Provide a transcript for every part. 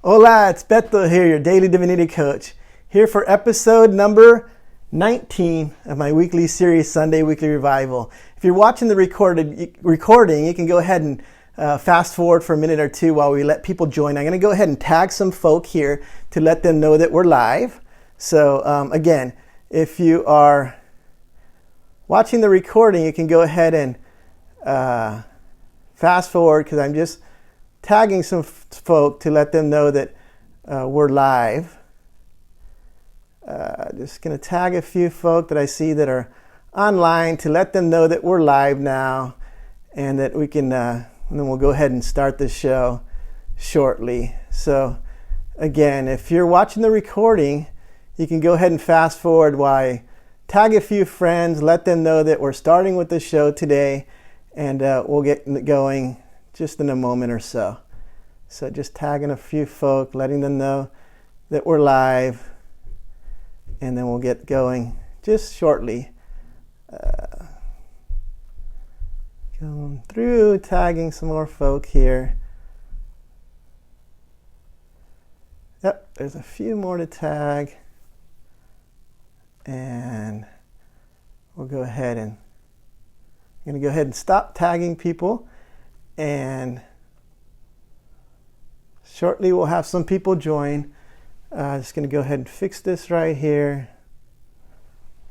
Hola, it's Beto here, your daily divinity coach, here for episode number 19 of my weekly series, Sunday Weekly Revival. If you're watching the recording, you can go ahead and fast forward for a minute or two while we let people join. I'm going to go ahead and tag some folk here to let them know that we're live. So again, if you are watching the recording, you can go ahead and fast forward because I'm just tagging some folk to let them know that we're live. Just going to tag a few folk that I see that are online to let them know that we're live now and that we can, and then we'll go ahead and start the show shortly. So again, if you're watching the recording, you can go ahead and fast forward while I tag a few friends, let them know that we're starting with the show today, and we'll get going just in a moment or so. So just tagging a few folk, letting them know that we're live, and then we'll get going just shortly. Going through, tagging some more folk here. Yep, there's a few more to tag. And we'll go ahead and I'm going to go ahead and stop tagging people, and shortly we'll have some people join. Just going to go ahead and fix this right here.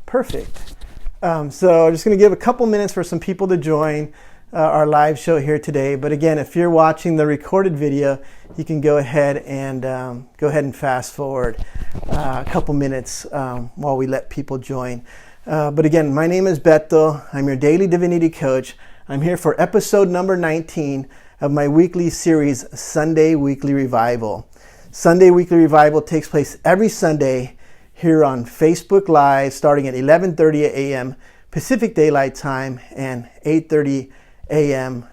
Perfect. So I'm just going to give a couple minutes for some people to join our live show here today. But again, if you're watching the recorded video, you can go ahead and fast forward a couple minutes while we let people join. But again, my name is Beto. I'm your daily divinity coach. I'm here for episode number 19 of my weekly series, Sunday Weekly Revival. Sunday Weekly Revival takes place every Sunday here on Facebook Live, starting at 11:30 a.m. Pacific Daylight Time and 11:30 a.m.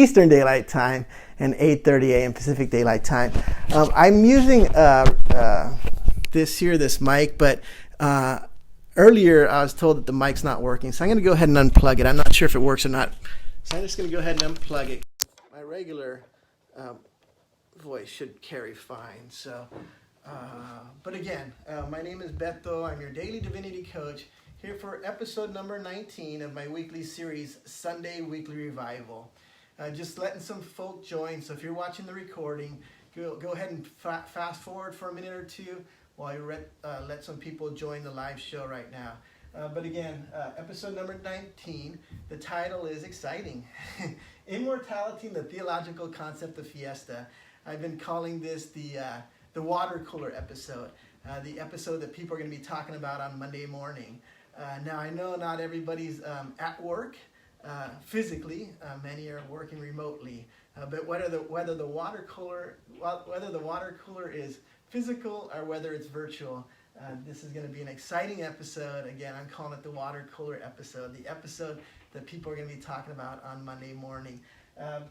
Eastern Daylight Time and 8:30 a.m. Pacific Daylight Time. I'm using this mic, but earlier I was told that the mic's not working, so I'm going to go ahead and unplug it. I'm not sure if it works or not, so I'm just going to go ahead and unplug it. My regular voice should carry fine. So, but again, my name is Beto. I'm your daily divinity coach, here for episode number 19 of my weekly series, Sunday Weekly Revival. Just letting some folk join. So if you're watching the recording, go ahead and fast forward for a minute or two while you let some people join the live show right now. But again, episode number 19, the title is exciting. Immortality and the Theological Concept of Fiesta. I've been calling this the water cooler episode, the episode that people are going to be talking about on Monday morning. Now, I know not everybody's at work physically. Many are working remotely. But whether the water cooler is physical or whether it's virtual, this is going to be an exciting episode. Again, I'm calling it the water cooler episode, the episode that people are going to be talking about on Monday morning.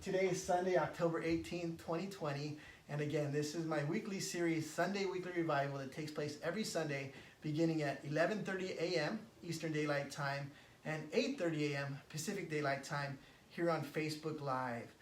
Today is Sunday, October 18th, 2020. And again, this is my weekly series, Sunday Weekly Revival, that takes place every Sunday beginning at 11:30 a.m. Eastern Daylight Time and 8:30 a.m. Pacific Daylight Time here on Facebook Live.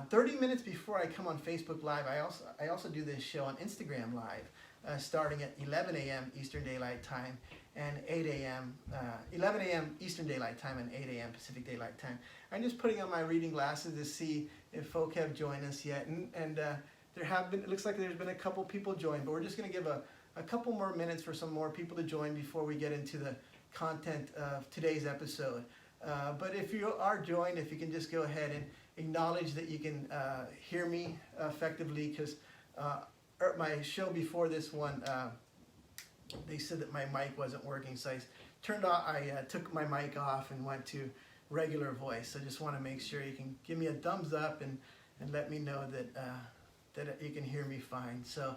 30 minutes before I come on Facebook Live, I also do this show on Instagram Live, starting at 11 a.m. Eastern Daylight Time and 11 a.m. Eastern Daylight Time and 8 a.m. Pacific Daylight Time. I'm just putting on my reading glasses to see if folk have joined us yet, and it looks like there's been a couple people join, but we're just going to give a couple more minutes for some more people to join before we get into the content of today's episode. But if you are joined, if you can just go ahead and acknowledge that you can hear me effectively, because my show before this one, they said that my mic wasn't working, so I took my mic off and went to regular voice. So just want to make sure you can give me a thumbs up and let me know that you can hear me fine. So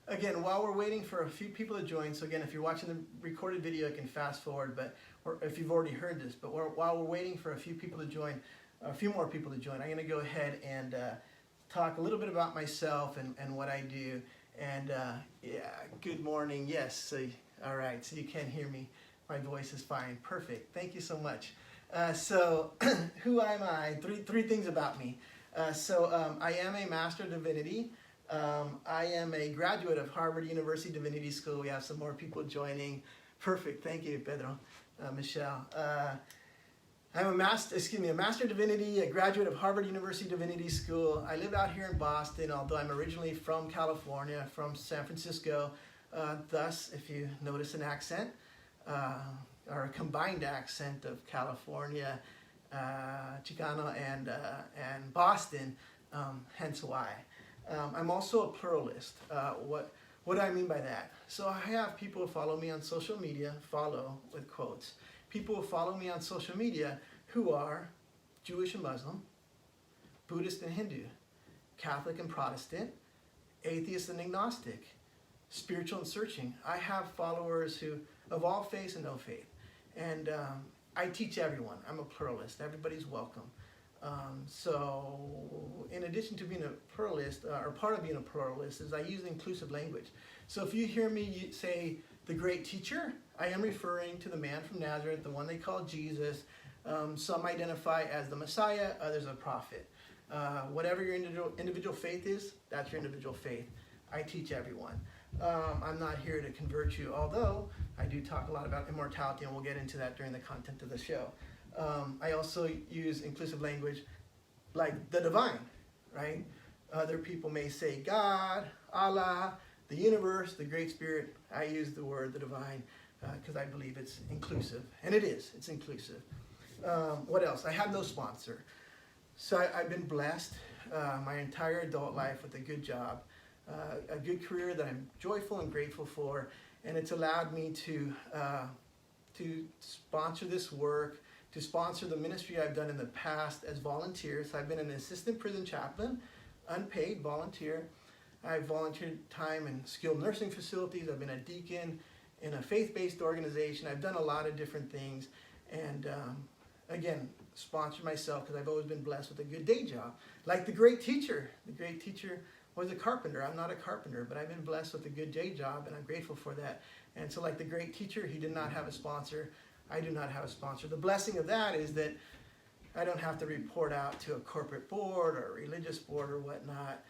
again, while we're waiting for a few people to join, so again, if you're watching the recorded video, you can fast forward, or if you've already heard this, but while we're waiting for a few people to join, a few more people to join, I'm going to go ahead and talk a little bit about myself and what I do. And good morning. Yes, so, all right, so you can hear me. My voice is fine. Perfect. Thank you so much. So who am I? Three things about me. I am a Master of Divinity. I am a graduate of Harvard University Divinity School. We have some more people joining. Perfect. Thank you, Pedro, Michelle. I'm a Master of Divinity, a graduate of Harvard University Divinity School. I live out here in Boston, although I'm originally from California, from San Francisco. Thus, if you notice an accent, or a combined accent of California, Chicano, and Boston, hence why. I'm also a pluralist. What do I mean by that? So I have people who follow me on social media, follow with quotes. People who follow me on social media who are Jewish and Muslim, Buddhist and Hindu, Catholic and Protestant, atheist and agnostic, spiritual and searching. I have followers who of all faiths and no faith. And I teach everyone. I'm a pluralist. Everybody's welcome. So in addition to being a pluralist, or part of being a pluralist, is I use inclusive language. So if you hear me say the great teacher, I am referring to the man from Nazareth, the one they call Jesus. Some identify as the Messiah, others a prophet. Whatever your individual faith is, that's your individual faith. I teach everyone. I'm not here to convert you, although I do talk a lot about immortality, and we'll get into that during the content of the show. I also use inclusive language like the divine, right? Other people may say God, Allah, the universe, the Great Spirit. I use the word the divine because I believe it's inclusive, and it is. It's inclusive. What else? I have no sponsor. So I've been blessed my entire adult life with a good job, a good career that I'm joyful and grateful for, and it's allowed me to sponsor this work, to sponsor the ministry I've done in the past as volunteers. I've been an assistant prison chaplain, unpaid volunteer. I've volunteered time in skilled nursing facilities. I've been a deacon in a faith-based organization. I've done a lot of different things, and again, sponsored myself because I've always been blessed with a good day job. Like the great teacher. The great teacher was a carpenter. I'm not a carpenter, but I've been blessed with a good day job, and I'm grateful for that. And so like the great teacher, he did not have a sponsor. I do not have a sponsor. The blessing of that is that I don't have to report out to a corporate board or a religious board or whatnot.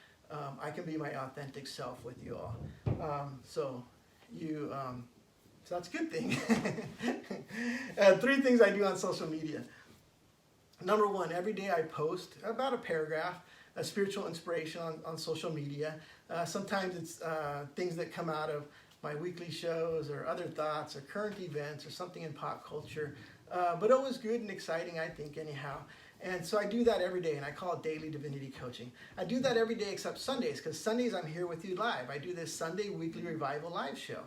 I can be my authentic self with you all. So that's a good thing. 3 things I do on social media. Number 1, every day I post about a paragraph, a spiritual inspiration on social media. Sometimes it's things that come out of my weekly shows or other thoughts or current events or something in pop culture. But always good and exciting, I think, anyhow. And so I do that every day, and I call it daily divinity coaching. I do that every day except Sundays, because Sundays I'm here with you live. I do this Sunday weekly revival live show.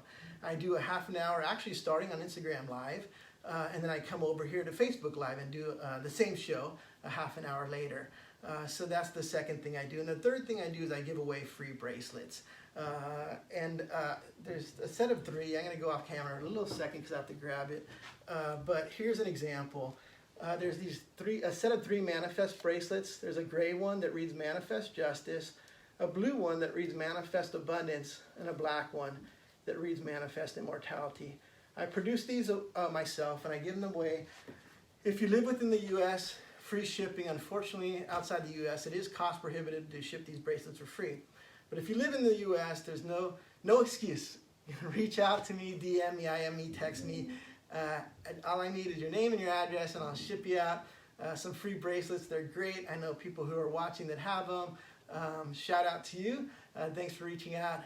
I do a half an hour, actually starting on Instagram Live, and then I come over here to Facebook Live and do the same show a half an hour later. So that's the second thing I do. And the third thing I do is I give away free bracelets. There's a set of 3. I'm going to go off camera in a little second because I have to grab it. But here's an example. There's a set of 3 manifest bracelets. There's a gray one that reads Manifest Justice, a blue one that reads Manifest Abundance, and a black one that reads Manifest Immortality. I produce these myself, and I give them away. If you live within the U.S., free shipping. Unfortunately, outside the U.S., it is cost prohibitive to ship these bracelets for free. But if you live in the U.S., there's no excuse. You can reach out to me, DM me, IM me, text me. All I need is your name and your address, and I'll ship you out some free bracelets. They're great. I know people who are watching that have them. Shout out to you. Thanks for reaching out.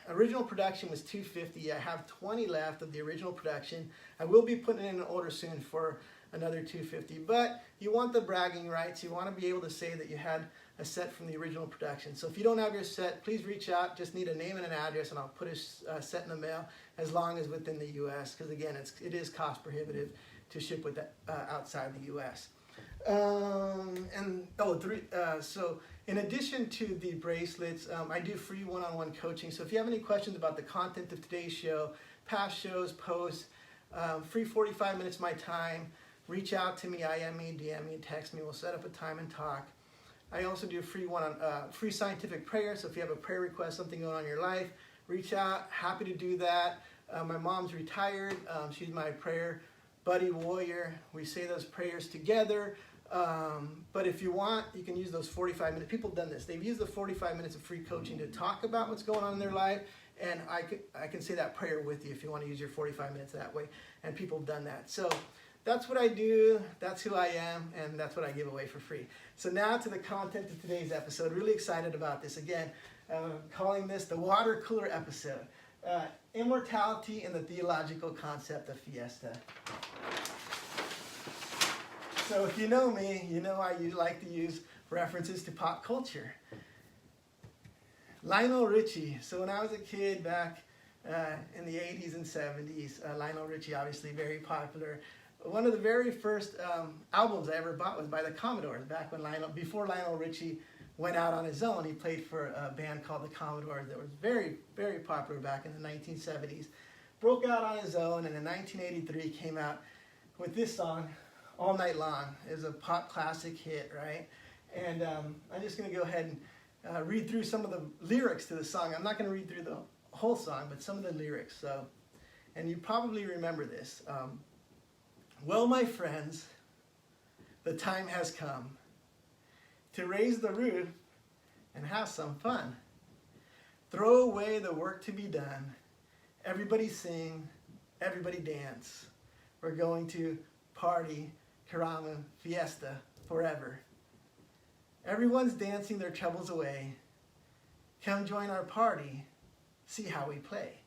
Original production was 250. I have 20 left of the original production. I will be putting in an order soon for another 250. But you want the bragging rights. You want to be able to say that you had a set from the original production. So if you don't have your set, please reach out. Just need a name and an address, and I'll put a set in the mail as long as within the U.S. Because again, it is cost prohibitive to ship with outside the U.S. So in addition to the bracelets, I do free one-on-one coaching. So if you have any questions about the content of today's show, past shows, posts, free 45 minutes of my time, reach out to me, IM me, DM me, text me. We'll set up a time and talk. I also do free scientific prayer. So if you have a prayer request, something going on in your life, reach out. Happy to do that. My mom's retired. She's my prayer buddy warrior. We say those prayers together. But if you want, you can use those 45 minutes. People have done this. They've used the 45 minutes of free coaching to talk about what's going on in their life. And I can say that prayer with you if you want to use your 45 minutes that way. And people have done that. So that's what I do. That's who I am. And that's what I give away for free. So now to the content of today's episode. Really excited about this. Again, calling this the water cooler episode. Immortality and the theological concept of Fiesta. So if you know me, you know I like to use references to pop culture. Lionel Richie. So when I was a kid back in the 80s and 70s, Lionel Richie, obviously very popular. One of the very first albums I ever bought was by the Commodores. Back when before Lionel Richie went out on his own, he played for a band called the Commodores that was very, very popular back in the 1970s. Broke out on his own, and in 1983 came out with this song, All Night Long. It was a pop classic hit, right? And I'm just going to go ahead and read through some of the lyrics to the song. I'm not going to read through the whole song, but some of the lyrics. So, and you probably remember this. Well, my friends, the time has come to raise the roof and have some fun. Throw away the work to be done. Everybody sing, everybody dance. We're going to party, caramba, fiesta, forever. Everyone's dancing their troubles away. Come join our party, see how we play.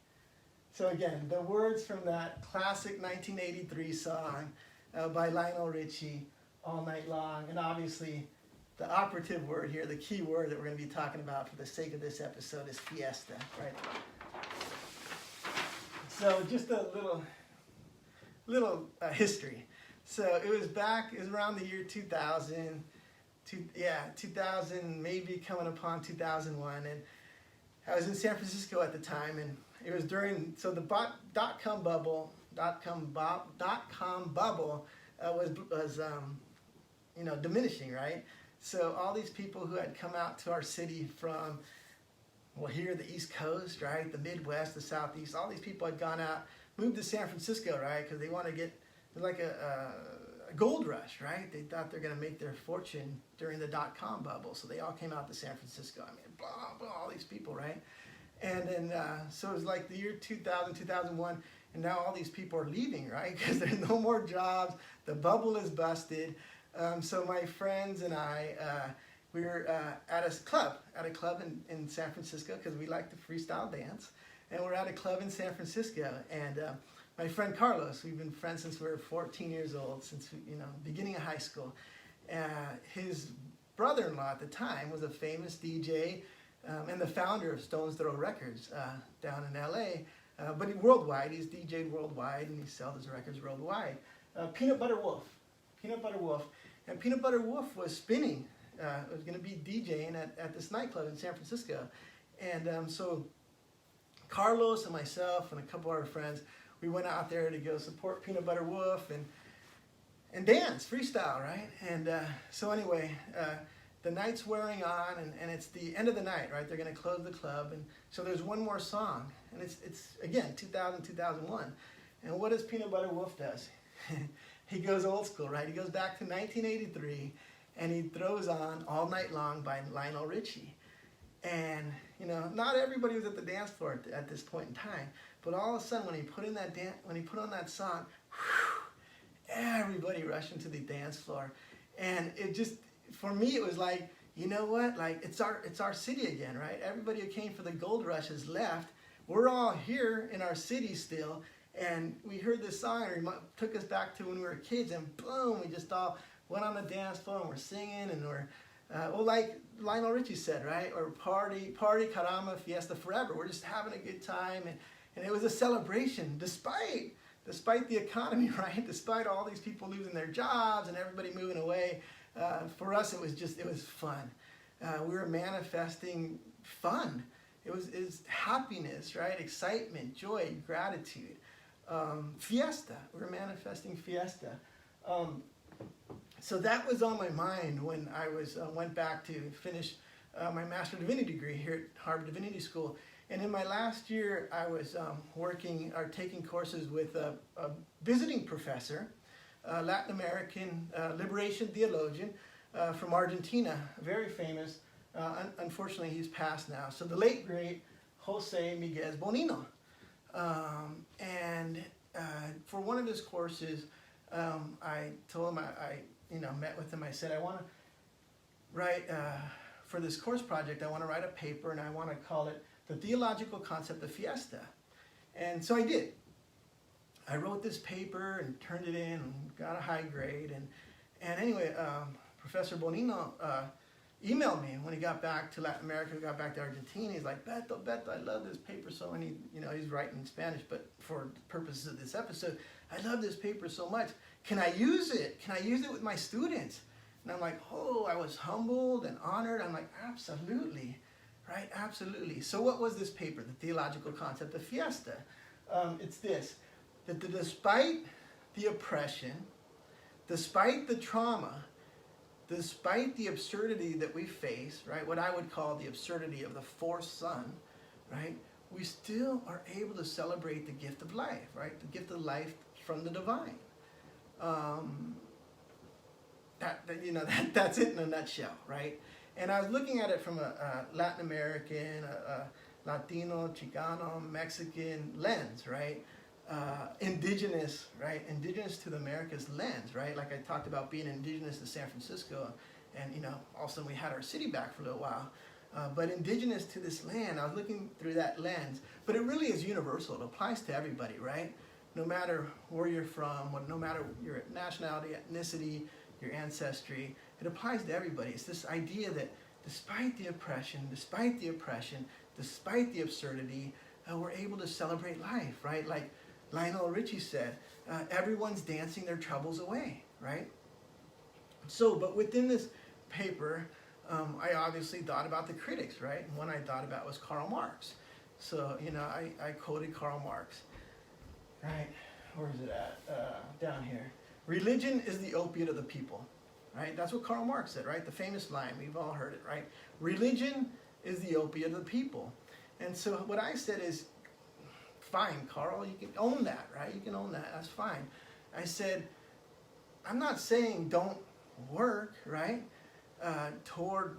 So again, the words from that classic 1983 song by Lionel Richie, All Night Long, and obviously the operative word here, the key word that we're going to be talking about for the sake of this episode is fiesta, right? So just a little history. So it was around the year 2000, 2000, maybe coming upon 2001, and I was in San Francisco at the time, and it was during, so the dot-com bubble was diminishing, right? So all these people who had come out to our city from, well, here, the East Coast, right, the Midwest, the Southeast, all these people had gone out, moved to San Francisco, right, because they want to get, like a gold rush, right? They thought they're going to make their fortune during the dot-com bubble, so they all came out to San Francisco. I mean, blah, blah, all these people, right? And then, so it was like the year 2000, 2001, and now all these people are leaving, right? Because there's no more jobs, the bubble is busted. So my friends and I, we were at a club in San Francisco, because we like to freestyle dance. And we're at a club in San Francisco, and my friend Carlos, we've been friends since we were 14 years old, since beginning of high school. His brother-in-law at the time was a famous DJ and the founder of Stone's Throw Records down in LA, but worldwide. He's DJ'd worldwide, and he sells his records worldwide. Peanut Butter Wolf. And Peanut Butter Wolf was spinning. Was going to be DJing at this nightclub in San Francisco. And so Carlos and myself and a couple of our friends, we went out there to go support Peanut Butter Wolf and dance, freestyle, right? And so anyway, the night's wearing on, and it's the end of the night, right? They're going to close the club, and so there's one more song, and it's again 2000, 2001. And what does Peanut Butter Wolf does? He goes old school, right? He goes back to 1983, and he throws on All Night Long by Lionel Richie. And not everybody was at the dance floor at this point in time, but all of a sudden when he put on that song, everybody rushed into the dance floor, and it just, for me, it was like, you know what? Like it's our city again, right? Everybody who came for the gold rush has left. We're all here in our city still, and we heard this song, and it took us back to when we were kids, and boom, we just all went on the dance floor, and we're singing, and we're like Lionel Richie said, right? Or party, caramba, fiesta, forever. We're just having a good time, and it was a celebration, despite the economy, right? Despite all these people losing their jobs and everybody moving away. For us, it was fun. We were manifesting fun. It was happiness, right? Excitement, joy, gratitude. Fiesta. We were manifesting fiesta. So that was on my mind when I went back to finish my Master of Divinity degree here at Harvard Divinity School. And in my last year, I was taking courses with a visiting professor Latin American liberation theologian from Argentina, very famous. Unfortunately, he's passed now. So the late, great Jose Miguel Bonino. And for one of his courses, I told him, I met with him. I said, I want to write, for this course project, I want to write a paper, and I want to call it The Theological Concept of Fiesta. And so I did. I wrote this paper and turned it in and got a high grade. And anyway, Professor Bonino emailed me when he got back to Latin America, got back to Argentina. He's like, Beto, I love this paper so, and he's writing in Spanish, but for purposes of this episode, I love this paper so much. Can I use it? Can I use it with my students? And I'm like, I was humbled and honored. I'm like, absolutely, right? Absolutely. So what was this paper, The Theological Concept of Fiesta? It's this, that despite the oppression, despite the trauma, despite the absurdity that we face, right, what I would call the absurdity of the forced son, right, we still are able to celebrate the gift of life, right, the gift of life from the divine. That's it in a nutshell, right? And I was looking at it from a Latin American, Latino, Chicano, Mexican lens, right? Indigenous, right? Indigenous to the Americas lens, right? Like I talked about being indigenous to San Francisco, and all of a sudden we had our city back for a little while. But indigenous to this land, I was looking through that lens. But it really is universal. It applies to everybody, right? No matter where you're from, no matter your nationality, ethnicity, your ancestry, it applies to everybody. It's this idea that despite the oppression, despite the absurdity, we're able to celebrate life, right? Like Lionel Richie said, everyone's dancing their troubles away, right? So, but within this paper, I obviously thought about the critics, right? And one I thought about was Karl Marx. So, I quoted Karl Marx, right? Where is it at? Down here. Religion is the opiate of the people, right? That's what Karl Marx said, right? The famous line, we've all heard it, right? Religion is the opiate of the people. And so what I said is, fine, Carl, you can own that, right? You can own that, that's fine. I said, I'm not saying don't work, right, toward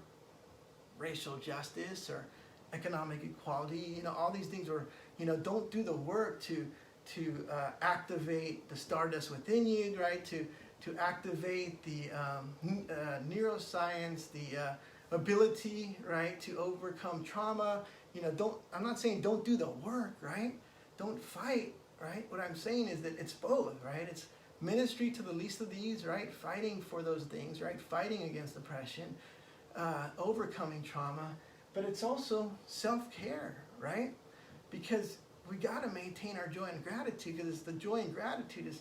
racial justice or economic equality, all these things, or, don't do the work to activate the stardust within you, right, to activate the neuroscience, the ability, right, to overcome trauma. I'm not saying don't do the work, right? Don't fight, right? What I'm saying is that it's both, right? It's ministry to the least of these, right? Fighting for those things, right? Fighting against oppression, overcoming trauma, but it's also self-care, right? Because we got to maintain our joy and gratitude, because the joy and gratitude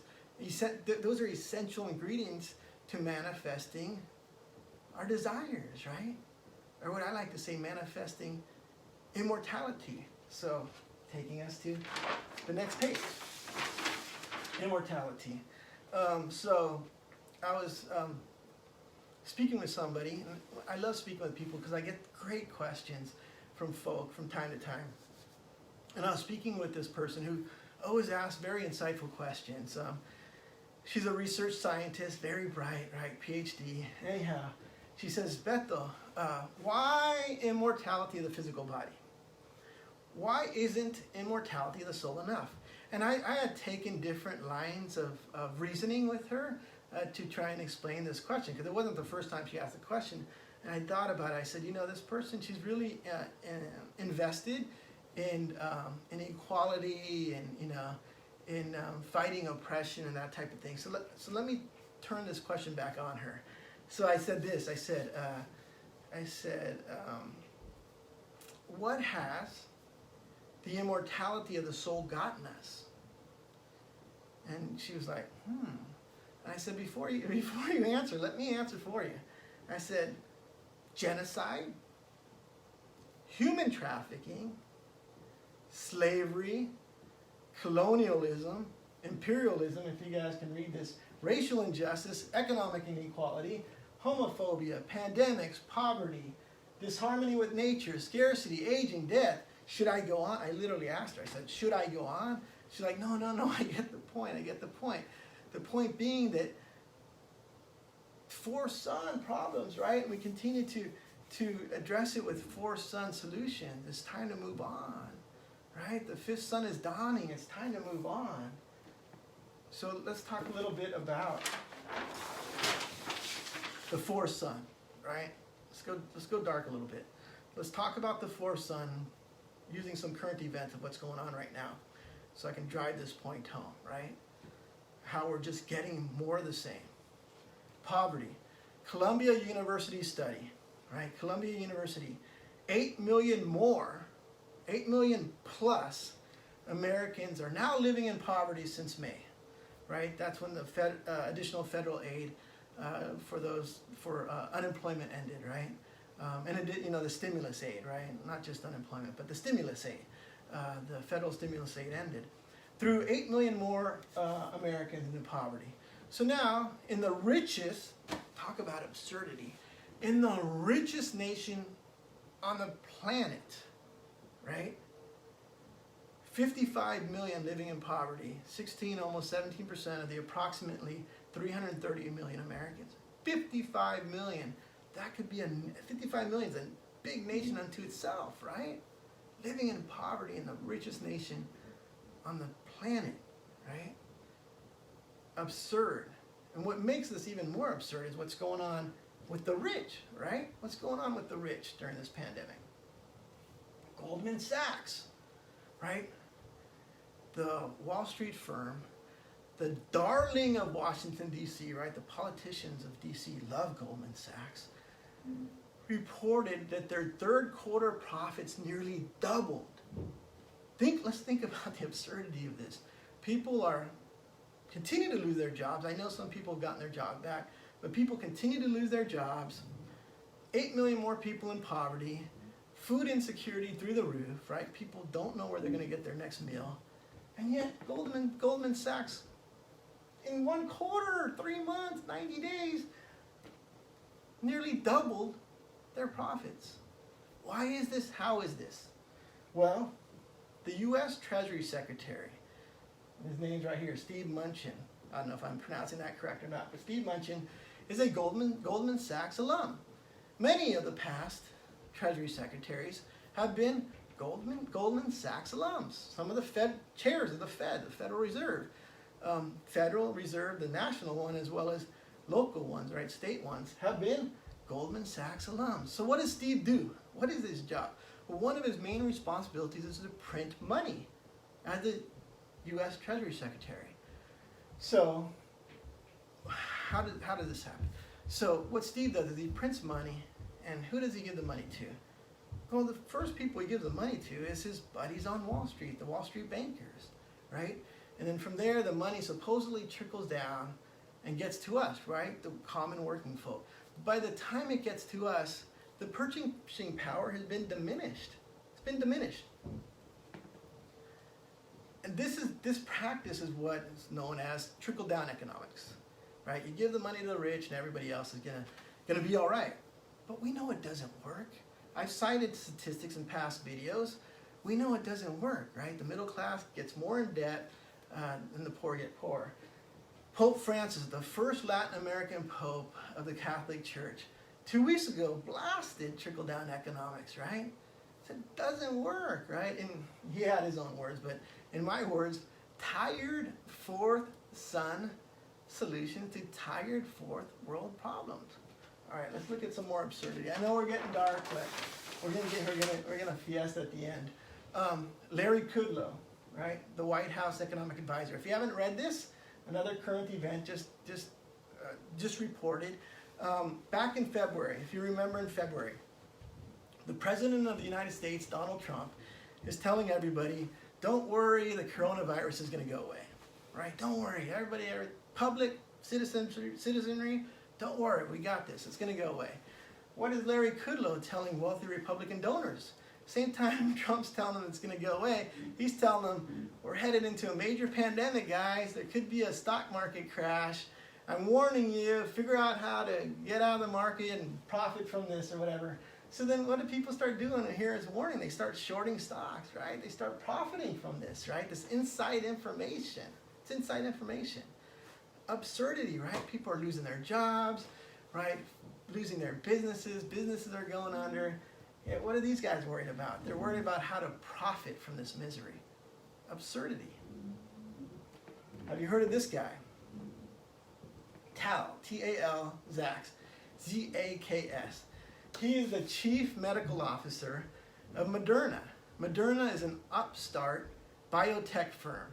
those are essential ingredients to manifesting our desires, right? Or what I like to say, manifesting immortality. So, taking us to the next page. Immortality. So, I was speaking with somebody. And I love speaking with people because I get great questions from folk from time to time. And I was speaking with this person who always asks very insightful questions. She's a research scientist, very bright, right, PhD. Anyhow, she says, Beto, why immortality of the physical body? Why isn't immortality of the soul enough? And I had taken different lines of reasoning with her to try and explain this question, because it wasn't the first time she asked the question. And I thought about it. I said, this person, she's really invested in equality and in fighting oppression and that type of thing. So let me turn this question back on her. So I said this. I said, what has the immortality of the soul gotten us? And she was like, And I said, before you answer, let me answer for you. I said, genocide, human trafficking, slavery, colonialism, imperialism, if you guys can read this, racial injustice, economic inequality, homophobia, pandemics, poverty, disharmony with nature, scarcity, aging, death. Should I go on? I literally asked her. I said, should I go on? She's like, no, I get the point. The point being that four-sun problems, right? And we continue to address it with four-sun solutions. It's time to move on, right? The fifth sun is dawning. It's time to move on. So let's talk a little bit about the fourth sun, right? Let's go dark a little bit. Let's talk about the fourth sun using some current events of what's going on right now, so I can drive this point home, right? How we're just getting more of the same. Poverty. Columbia University study, right? Columbia University, 8 million plus Americans are now living in poverty since May, right? That's when the additional federal aid for unemployment ended, right? And it did, the stimulus aid, right? Not just unemployment, but the stimulus aid. The federal stimulus aid ended. Threw 8 million more Americans into poverty. So now, in the richest, talk about absurdity, in the richest nation on the planet, right? 55 million living in poverty, almost 17% of the approximately 330 million Americans. 55 million. That could be 55 million is a big nation unto itself, right? Living in poverty in the richest nation on the planet, right? Absurd. And what makes this even more absurd is what's going on with the rich, right? What's going on with the rich during this pandemic? Goldman Sachs, right? The Wall Street firm, the darling of Washington, D.C., right? The politicians of D.C. love Goldman Sachs, reported that their third quarter profits nearly doubled. Let's think about the absurdity of this. People continue to lose their jobs. I know some people have gotten their job back, but people continue to lose their jobs. 8 million more people in poverty, food insecurity through the roof, right? People don't know where they're going to get their next meal. And yet Goldman Sachs, in 1 quarter, 3 months, 90 days, nearly doubled their profits. Why is this? How is this? Well, the U.S. Treasury Secretary, his name's right here, Steve Mnuchin. I don't know if I'm pronouncing that correct or not, but Steve Mnuchin is a Goldman Sachs alum. Many of the past Treasury Secretaries have been Goldman Sachs alums. Some of the chairs of the Federal Reserve. Federal Reserve, the national one, as well as local ones, right, state ones, have been Goldman Sachs alums. So what does Steve do? What is his job? Well, one of his main responsibilities is to print money as the U.S. Treasury Secretary. So how does this happen? So what Steve does is he prints money, and who does he give the money to? Well, the first people he gives the money to is his buddies on Wall Street, the Wall Street bankers, right? And then from there, the money supposedly trickles down and gets to us, right? The common working folk. By the time it gets to us, the purchasing power has been diminished. It's been diminished. And this practice is what is known as trickle-down economics, right? You give the money to the rich, and everybody else is gonna be all right. But we know it doesn't work. I've cited statistics in past videos. We know it doesn't work, right? The middle class gets more in debt than the poor get poor. Pope Francis, the first Latin American pope of the Catholic Church, 2 weeks ago blasted trickle-down economics, right? Said it doesn't work, right? And he had his own words, but in my words, tired fourth sun solution to tired fourth world problems. All right, let's look at some more absurdity. I know we're getting dark, but we're gonna fiesta at the end. Larry Kudlow, right? The White House economic advisor. If you haven't read this, another current event just reported back in February. If you remember, in February, the President of the United States, Donald Trump, is telling everybody, "Don't worry, the coronavirus is going to go away." Right? Don't worry, everybody, public citizenry, don't worry, we got this. It's going to go away. What is Larry Kudlow telling wealthy Republican donors? Same time Trump's telling them it's going to go away, he's telling them, we're headed into a major pandemic, guys. There could be a stock market crash. I'm warning you, figure out how to get out of the market and profit from this or whatever. So then what do people start doing here as warning? They start shorting stocks, right? They start profiting from this, right? This inside information. It's inside information. absurdity, right? People are losing their jobs, right? Losing their businesses. Businesses are going under. Yeah, what are these guys worried about? They're worried about how to profit from this misery. Absurdity. Have you heard of this guy? Tal, T-A-L, Zaks, Z-A-K-S. He is the chief medical officer of Moderna. Moderna is an upstart biotech firm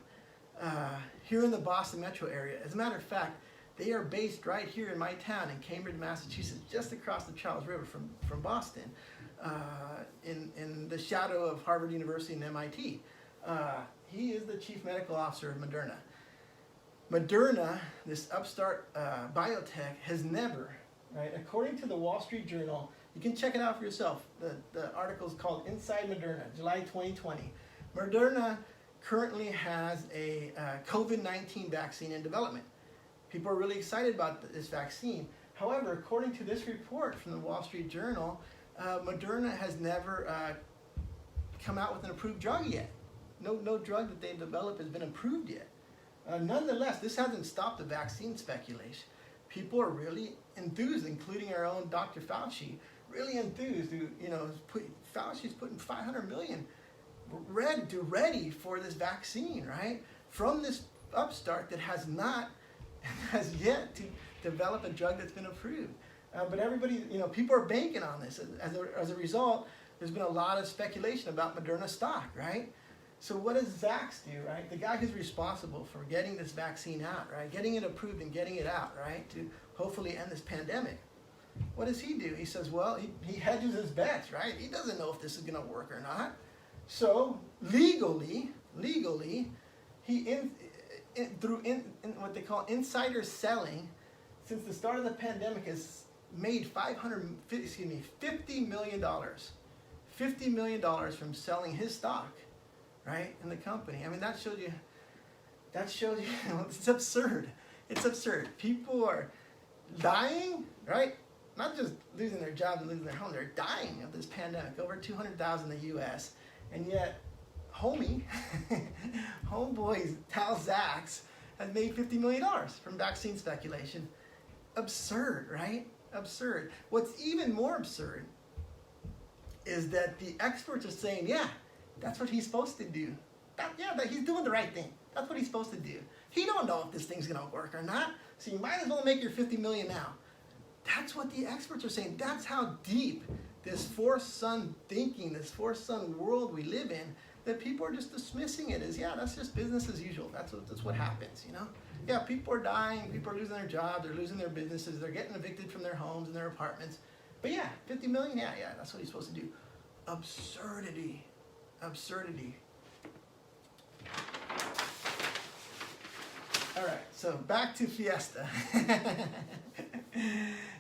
here in the Boston metro area. As a matter of fact, they are based right here in my town in Cambridge, Massachusetts, just across the Charles River from Boston, in the shadow of Harvard University and MIT. He is the chief medical officer of Moderna. Moderna, this upstart biotech, has never, right, according to the Wall Street Journal, you can check it out for yourself. The article is called Inside Moderna, July 2020. Moderna currently has a COVID-19 vaccine in development. People are really excited about this vaccine. However, according to this report from the Wall Street Journal, Moderna has never come out with an approved drug yet. No drug that they've developed has been approved yet. Nonetheless, this hasn't stopped the vaccine speculation. People are really enthused, including our own Dr. Fauci, really enthused. Fauci's putting $500 million ready for this vaccine, right? From this upstart that has yet to develop a drug that's been approved. But everybody, people are banking on this. As a result, there's been a lot of speculation about Moderna stock, right? So what does Zaks do, right? The guy who's responsible for getting this vaccine out, right? Getting it approved and getting it out, right? To hopefully end this pandemic. What does he do? He says, well, he hedges his bets, right? He doesn't know if this is going to work or not. So legally, he through what they call insider selling, since the start of the pandemic, has made $50 million. $50 million from selling his stock, right, in the company. I mean, that shows you, it's absurd. It's absurd. People are dying, right? Not just losing their jobs and losing their home, they're dying of this pandemic. Over 200,000 in the U.S. And yet, homeboy Tal Zaks has made $50 million from vaccine speculation. Absurd, right? Absurd. What's even more absurd is that the experts are saying, yeah, that's what he's supposed to do. That he's doing the right thing. That's what he's supposed to do. He don't know if this thing's going to work or not, so you might as well make your $50 million now. That's what the experts are saying. That's how deep this forced sun thinking, this forced sun world we live in, that people are just dismissing it as, yeah, that's just business as usual. That's what happens, Yeah, people are dying, people are losing their jobs, they're losing their businesses, they're getting evicted from their homes and their apartments. But yeah, 50 million, yeah, that's what he's supposed to do. Absurdity. All right, so back to Fiesta.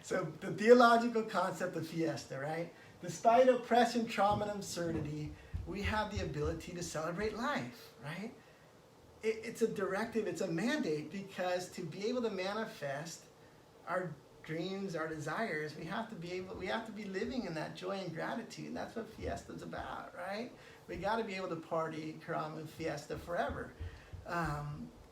So the theological concept of Fiesta, right? Despite oppression, trauma, and absurdity, we have the ability to celebrate life, right? It's a directive, it's a mandate, because to be able to manifest our dreams, our desires, we have to be living in that joy and gratitude. And that's what Fiesta's about, right? We got to be able to party, caramba, Fiesta forever.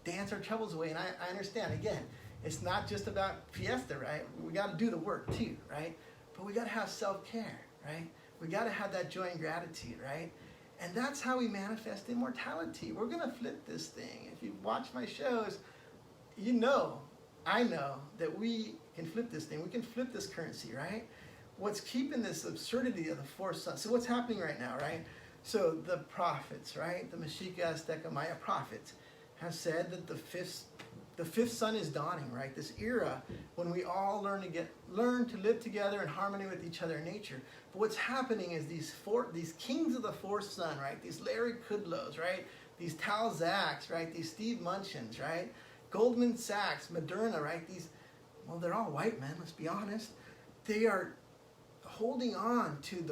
Dance our troubles away. And I understand, again, it's not just about Fiesta, right? We got to do the work too, right? But we got to have self-care, right? We got to have that joy and gratitude, right? And that's how we manifest immortality. We're going to flip this thing. If you watch my shows, I know that we can flip this thing. We can flip this currency, right? What's keeping this absurdity of the forced sun? So what's happening right now, right? So the prophets, right? The Mexica, Azteca, Maya prophets have said that the fifth sun is dawning, right? This era when we all learn to live together in harmony with each other in nature. But what's happening is these kings of the fourth sun, right? These Larry Kudlows, right? These Tal Zaks, right? These Steve Munchins, right? Goldman Sachs, Moderna, right? They're all white men, let's be honest. They are holding on to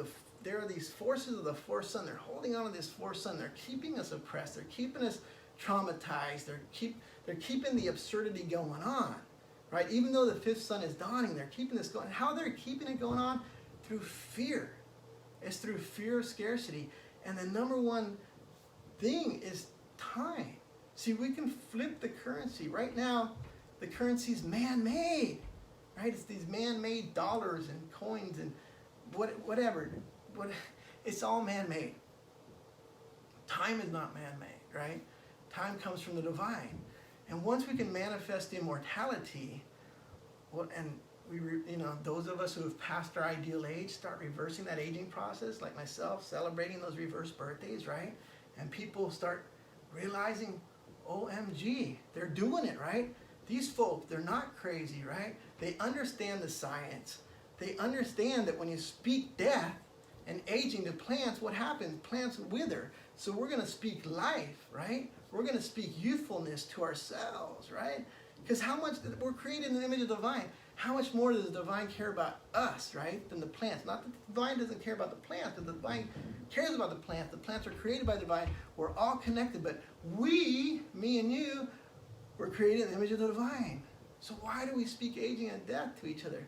there are these forces of the fourth sun. They're holding on to this fourth sun. They're keeping us oppressed. They're keeping us traumatized. They're keeping the absurdity going on, right? Even though the fifth sun is dawning, they're keeping this going. How they're keeping it going on? Through fear. It's through fear of scarcity. And the number one thing is time. See, we can flip the currency. Right now, the currency's man-made, right? It's these man-made dollars and coins and whatever. It's all man-made. Time is not man-made, right? Time comes from the divine. And once we can manifest immortality, and those of us who have passed our ideal age start reversing that aging process, like myself, celebrating those reverse birthdays, right? And people start realizing, OMG, they're doing it, right? These folk, they're not crazy, right? They understand the science. They understand that when you speak death and aging to plants, what happens? Plants wither. So we're going to speak life, right? We're going to speak youthfulness to ourselves, right? Because how much we're created in the image of the divine. How much more does the divine care about us, right, than the plants? Not that the divine doesn't care about the plants, but the divine cares about the plants. The plants are created by the divine. We're all connected, but we, me and you, were created in the image of the divine. So why do we speak aging and death to each other?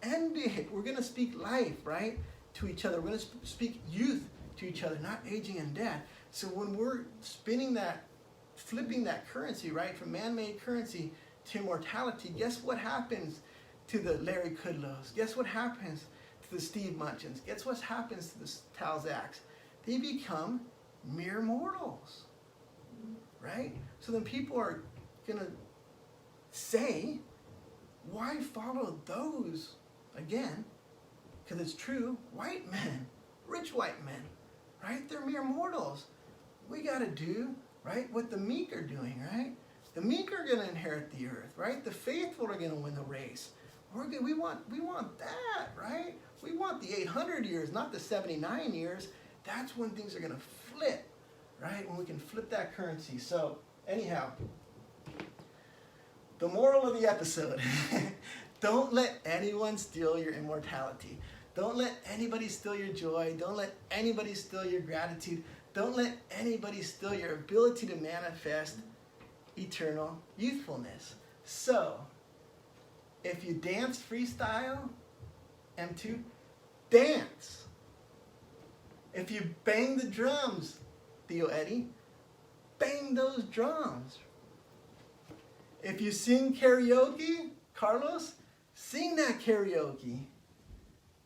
End it. We're going to speak life, right, to each other. We're going to speak youth to each other, not aging and death. So when we're flipping that currency, right, from man-made currency to immortality, guess what happens to the Larry Kudlows? Guess what happens to the Steve Munchins? Guess what happens to the Tal Zacks? They become mere mortals, right? So then people are going to say, why follow those, again, because it's true, white men, rich white men, right? They're mere mortals. We got to do, right, what the meek are doing, right? The meek are going to inherit the earth, right? The faithful are going to win the race. We want that, right? We want the 800 years, not the 79 years. That's when things are going to flip, right? When we can flip that currency. So, anyhow, the moral of the episode, don't let anyone steal your immortality. Don't let anybody steal your joy. Don't let anybody steal your gratitude. Don't let anybody steal your ability to manifest eternal youthfulness. So, if you dance freestyle, M2, dance. If you bang the drums, Theo Eddie, bang those drums. If you sing karaoke, Carlos, sing that karaoke.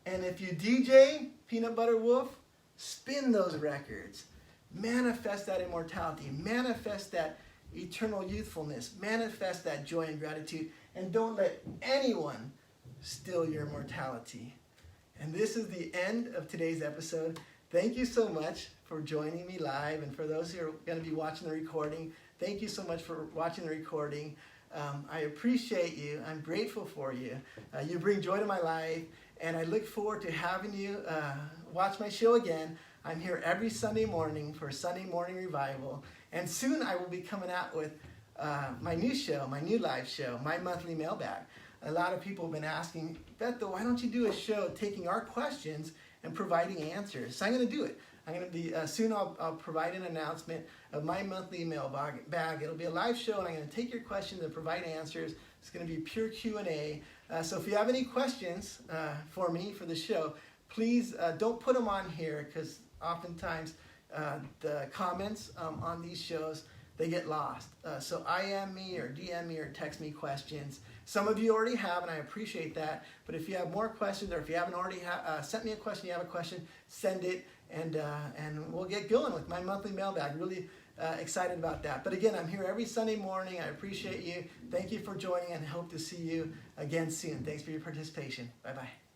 And if you DJ, Peanut Butter Wolf, spin those records. Manifest that immortality. Manifest that eternal youthfulness. Manifest that joy and gratitude. And don't let anyone steal your immortality. And this is the end of today's episode. Thank you so much for joining me live. And for those who are going to be watching the recording, thank you so much for watching the recording. I appreciate you. I'm grateful for you. You bring joy to my life. And I look forward to having you watch my show again. I'm here every Sunday morning for Sunday Morning Revival. And soon I will be coming out with my new show, my new live show, My Monthly Mailbag. A lot of people have been asking, Beto, why don't you do a show taking our questions and providing answers? So I'm going to do it. I'm going to be, soon I'll provide an announcement of my monthly mailbag. It'll be a live show, and I'm going to take your questions and provide answers. It's going to be pure Q&A. So if you have any questions for me for the show, please don't put them on here, because oftentimes the comments on these shows, they get lost. So IM me or DM me or text me questions. Some of you already have, and I appreciate that. But if you have more questions, or if you haven't already sent me a question, you have a question, send it, and we'll get going with my monthly mailbag. Really excited about that. But again, I'm here every Sunday morning. I appreciate you. Thank you for joining, and hope to see you again soon. Thanks for your participation. Bye-bye.